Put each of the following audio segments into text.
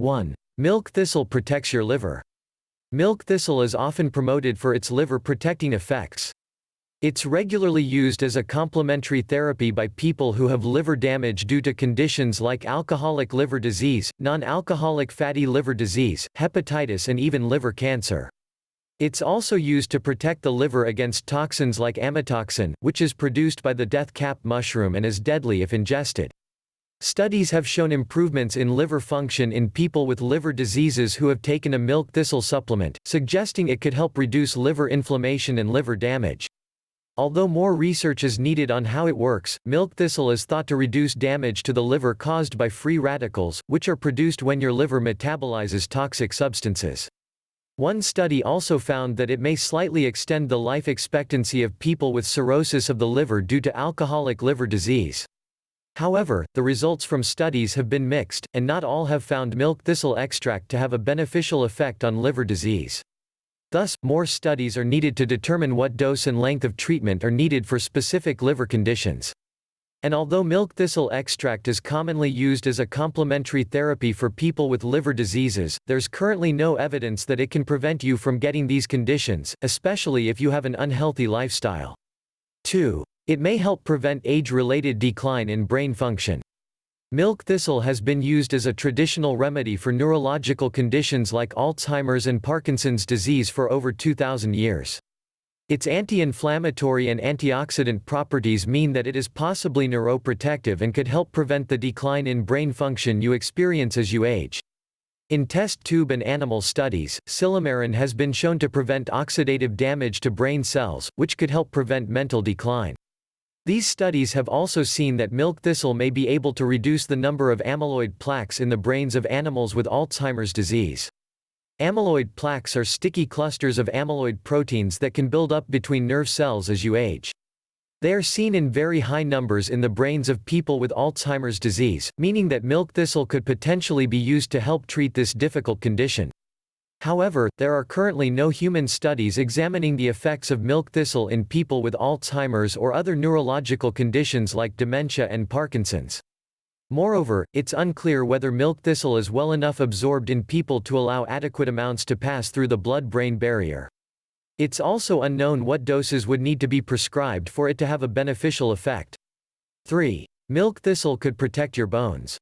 1. Milk thistle protects your liver. Milk thistle is often promoted for its liver-protecting effects. It's regularly used as a complementary therapy by people who have liver damage due to conditions like alcoholic liver disease, non-alcoholic fatty liver disease, hepatitis and even liver cancer. It's also used to protect the liver against toxins like amatoxin, which is produced by the death cap mushroom and is deadly if ingested. Studies have shown improvements in liver function in people with liver diseases who have taken a milk thistle supplement, suggesting it could help reduce liver inflammation and liver damage. Although more research is needed on how it works, milk thistle is thought to reduce damage to the liver caused by free radicals, which are produced when your liver metabolizes toxic substances. One study also found that it may slightly extend the life expectancy of people with cirrhosis of the liver due to alcoholic liver disease. However, the results from studies have been mixed, and not all have found milk thistle extract to have a beneficial effect on liver disease. Thus, more studies are needed to determine what dose and length of treatment are needed for specific liver conditions. And although milk thistle extract is commonly used as a complementary therapy for people with liver diseases, there's currently no evidence that it can prevent you from getting these conditions, especially if you have an unhealthy lifestyle. 2. It may help prevent age-related decline in brain function. Milk thistle has been used as a traditional remedy for neurological conditions like Alzheimer's and Parkinson's disease for over 2,000 years. Its anti-inflammatory and antioxidant properties mean that it is possibly neuroprotective and could help prevent the decline in brain function you experience as you age. In test tube and animal studies, silymarin has been shown to prevent oxidative damage to brain cells, which could help prevent mental decline. These studies have also seen that milk thistle may be able to reduce the number of amyloid plaques in the brains of animals with Alzheimer's disease. Amyloid plaques are sticky clusters of amyloid proteins that can build up between nerve cells as you age. They are seen in very high numbers in the brains of people with Alzheimer's disease, meaning that milk thistle could potentially be used to help treat this difficult condition. However, there are currently no human studies examining the effects of milk thistle in people with Alzheimer's or other neurological conditions like dementia and Parkinson's. Moreover, it's unclear whether milk thistle is well enough absorbed in people to allow adequate amounts to pass through the blood-brain barrier. It's also unknown what doses would need to be prescribed for it to have a beneficial effect. 3. Milk thistle could protect your bones.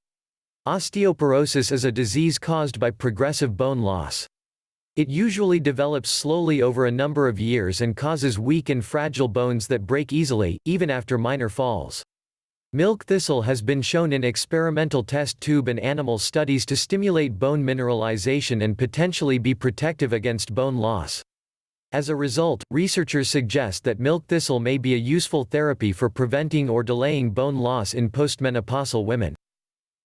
Osteoporosis is a disease caused by progressive bone loss. It usually develops slowly over a number of years and causes weak and fragile bones that break easily, even after minor falls. Milk thistle has been shown in experimental test tube and animal studies to stimulate bone mineralization and potentially be protective against bone loss. As a result, researchers suggest that milk thistle may be a useful therapy for preventing or delaying bone loss in postmenopausal women.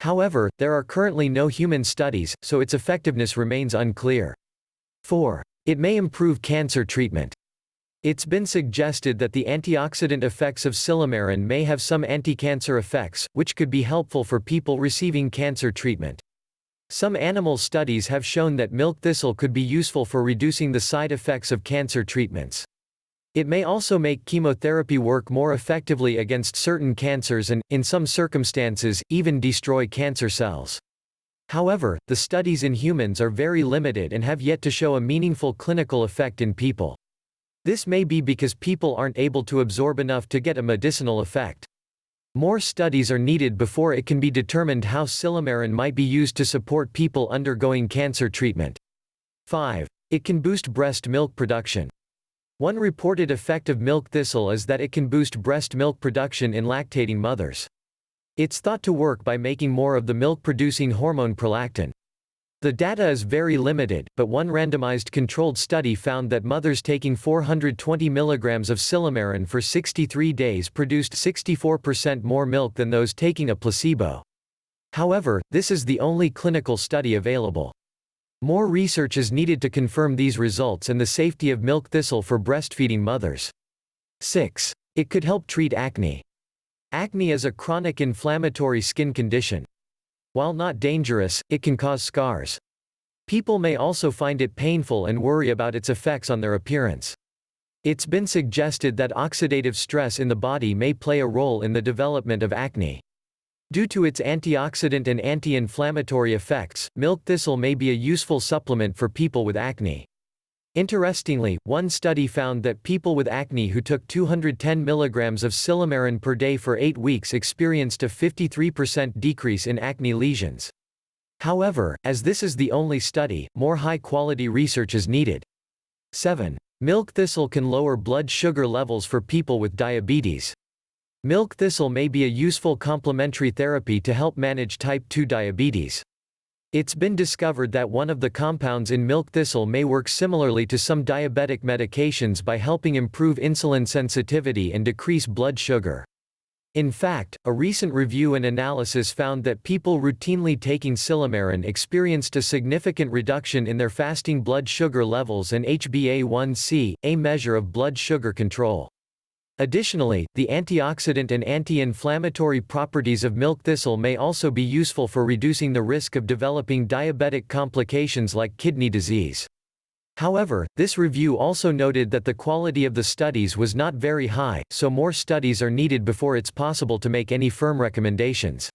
However, there are currently no human studies, so its effectiveness remains unclear. 4. It may improve cancer treatment. It's been suggested that the antioxidant effects of silymarin may have some anti-cancer effects, which could be helpful for people receiving cancer treatment. Some animal studies have shown that milk thistle could be useful for reducing the side effects of cancer treatments. It may also make chemotherapy work more effectively against certain cancers and, in some circumstances, even destroy cancer cells. However, the studies in humans are very limited and have yet to show a meaningful clinical effect in people. This may be because people aren't able to absorb enough to get a medicinal effect. More studies are needed before it can be determined how silymarin might be used to support people undergoing cancer treatment. 5. It can boost breast milk production. One reported effect of milk thistle is that it can boost breast milk production in lactating mothers. It's thought to work by making more of the milk-producing hormone prolactin. The data is very limited, but one randomized controlled study found that mothers taking 420 mg of silymarin for 63 days produced 64% more milk than those taking a placebo. However, this is the only clinical study available. More research is needed to confirm these results and the safety of milk thistle for breastfeeding mothers. 6. It could help treat acne. Acne is a chronic inflammatory skin condition. While not dangerous, it can cause scars. People may also find it painful and worry about its effects on their appearance. It's been suggested that oxidative stress in the body may play a role in the development of acne. Due to its antioxidant and anti-inflammatory effects, milk thistle may be a useful supplement for people with acne. Interestingly, one study found that people with acne who took 210 mg of silymarin per day for 8 weeks experienced a 53% decrease in acne lesions. However, as this is the only study, more high-quality research is needed. 7. Milk thistle can lower blood sugar levels for people with diabetes. Milk thistle may be a useful complementary therapy to help manage type 2 diabetes. It's been discovered that one of the compounds in milk thistle may work similarly to some diabetic medications by helping improve insulin sensitivity and decrease blood sugar. In fact, a recent review and analysis found that people routinely taking silymarin experienced a significant reduction in their fasting blood sugar levels and HbA1c, a measure of blood sugar control. Additionally, the antioxidant and anti-inflammatory properties of milk thistle may also be useful for reducing the risk of developing diabetic complications like kidney disease. However, this review also noted that the quality of the studies was not very high, so more studies are needed before it's possible to make any firm recommendations.